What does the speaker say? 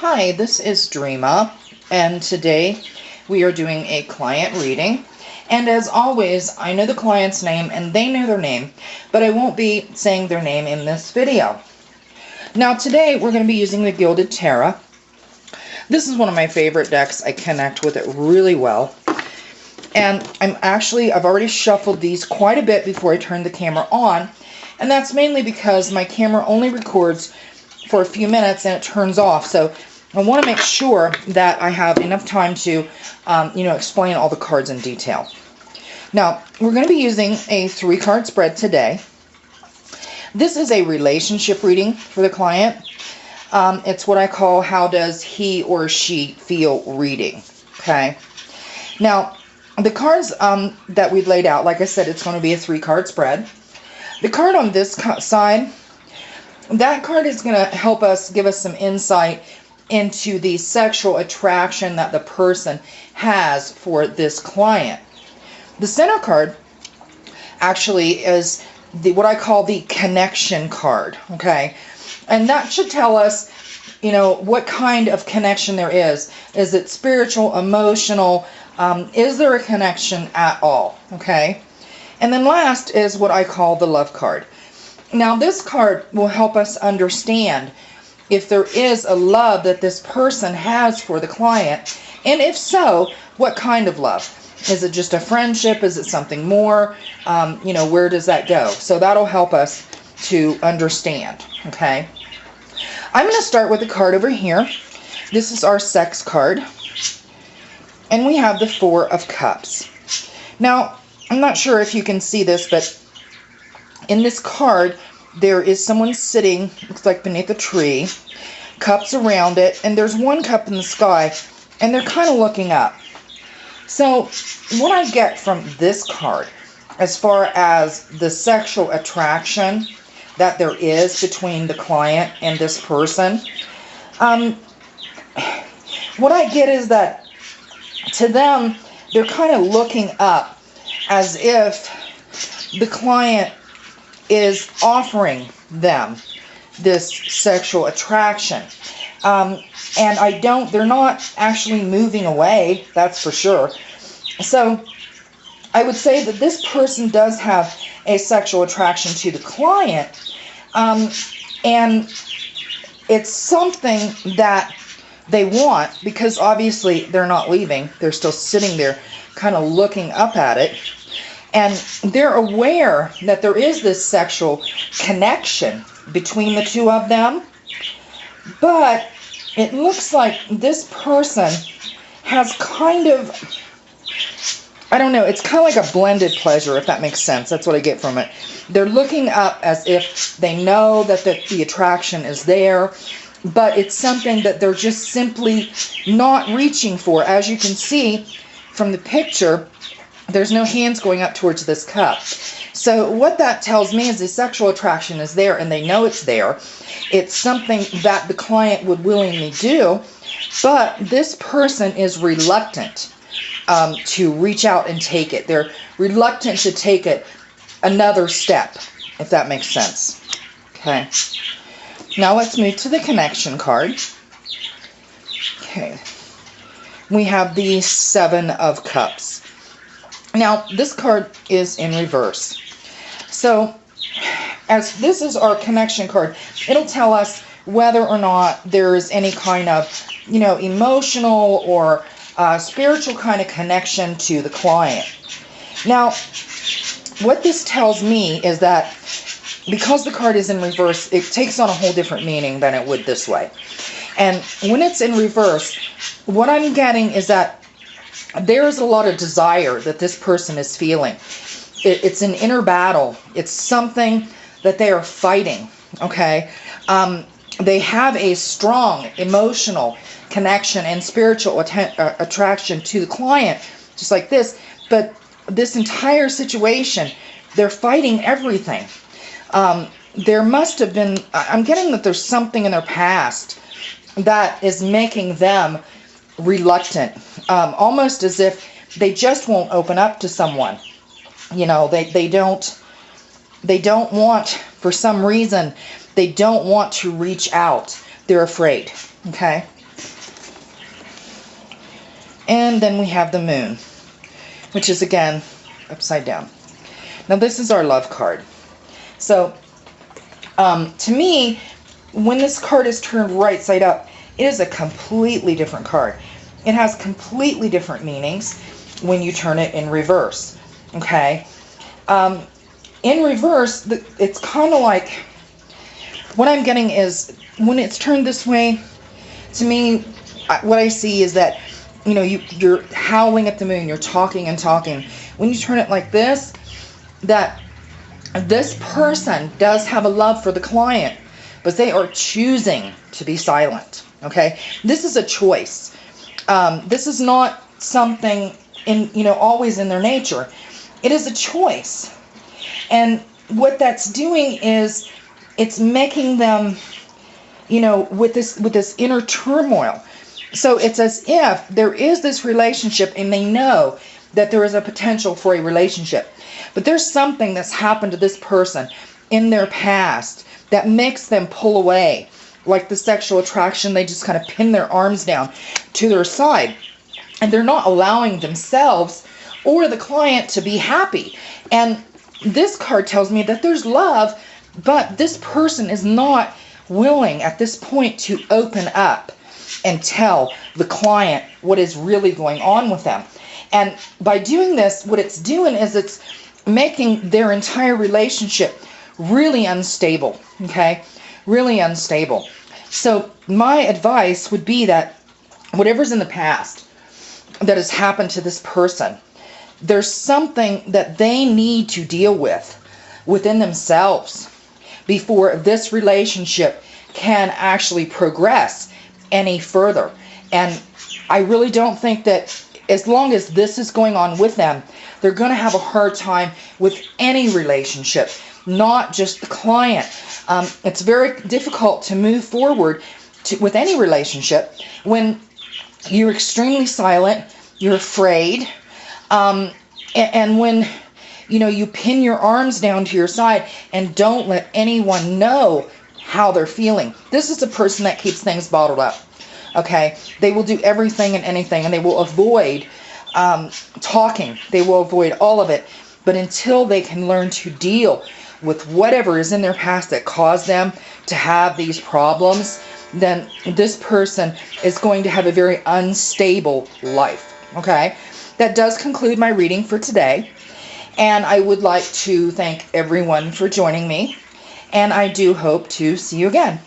Hi, this is Dreama, and today we are doing a client reading. And as always, I know the client's name and they know their name, but I won't be saying their name in this video. Now today we're going to be using the Gilded Tarot. This is one of my favorite decks. I connect with it really well. And I've already shuffled these quite a bit before I turn the camera on. And that's mainly because my camera only records for a few minutes and it turns off. So I want to make sure that I have enough time to, explain all the cards in detail. Now, we're going to be using a 3-card spread today. This is a relationship reading for the client. It's what I call how does he or she feel reading. Okay. Now, the cards that we've laid out, like I said, it's going to be a 3-card spread. The card on this side, that card is going to help us, give us some insight into the sexual attraction that the person has for this client. The center card actually is what I call the connection card, okay? And that should tell us, what kind of connection there is. Is it spiritual, emotional? Is there a connection at all, okay? And then last is what I call the love card. Now this card will help us understand if there is a love that this person has for the client, and if so, what kind of love. Is it just a friendship? Is it something more? Where does that go? So that'll help us to understand, okay? I'm going to start with the card over here. This is our sex card, and we have the 4 of Cups. Now, I'm not sure if you can see this, but in this card, there is someone sitting, looks like beneath a tree, cups around it, and there's one cup in the sky, and they're kind of looking up. So, what I get from this card, as far as the sexual attraction that there is between the client and this person, what I get is that to them, they're kind of looking up as if the client is offering them this sexual attraction. And they're not actually moving away, that's for sure. So I would say that this person does have a sexual attraction to the client. And it's something that they want, because obviously they're not leaving. They're still sitting there kind of looking up at it. And they're aware that there is this sexual connection between the two of them. But it looks like this person has kind of, I don't know, it's kind of like a blended pleasure, if that makes sense. That's what I get from it. They're looking up as if they know that the attraction is there, but it's something that they're just simply not reaching for. As you can see from the picture, there's no hands going up towards this cup. So what that tells me is the sexual attraction is there, and they know it's there. It's something that the client would willingly do, but this person is reluctant to reach out and take it. They're reluctant to take it another step, if that makes sense. Okay. Now let's move to the connection card. Okay. We have the 7 of Cups. Now, this card is in reverse. So, as this is our connection card, it'll tell us whether or not there is any kind of, emotional or spiritual kind of connection to the client. Now, what this tells me is that because the card is in reverse, it takes on a whole different meaning than it would this way. And when it's in reverse, what I'm getting is that there's a lot of desire that this person is feeling. It's an inner battle. It's something that they are fighting, okay? They have a strong emotional connection and spiritual attraction to the client, just like this. But this entire situation, they're fighting everything. There must have been, I'm getting that there's something in their past that is making them reluctant, almost as if they just won't open up to someone. They don't want, for some reason, they don't want to reach out. They're afraid. Okay. And then we have the moon, which is again upside down. Now this is our love card. So to me, when this card is turned right side up, it is a completely different card. It has completely different meanings when you turn it in reverse. Okay? In reverse, it's kind of like, what I'm getting is, when it's turned this way, to me, what I see is that, you're howling at the moon, you're talking and talking. When you turn it like this, that this person does have a love for the client, but they are choosing to be silent. Okay? This is a choice. This is not something always in their nature. It is a choice. And what that's doing is it's making them, with this inner turmoil. So it's as if there is this relationship and they know that there is a potential for a relationship. But there's something that's happened to this person in their past that makes them pull away. Like the sexual attraction, they just kind of pin their arms down to their side. And they're not allowing themselves or the client to be happy. And this card tells me that there's love, but this person is not willing at this point to open up and tell the client what is really going on with them. And by doing this, what it's doing is it's making their entire relationship really unstable. Okay? Really unstable. So my advice would be that whatever's in the past that has happened to this person, there's something that they need to deal with within themselves before this relationship can actually progress any further. And I really don't think that as long as this is going on with them, they're going to have a hard time with any relationship, not just the client. It's very difficult to move forward with any relationship when you're extremely silent, you're afraid, and when you pin your arms down to your side and don't let anyone know how they're feeling. This is a person that keeps things bottled up. Okay? They will do everything and anything, and they will avoid talking. They will avoid all of it. But until they can learn to deal with whatever is in their past that caused them to have these problems, then this person is going to have a very unstable life. Okay? That does conclude my reading for today. And I would like to thank everyone for joining me. And I do hope to see you again.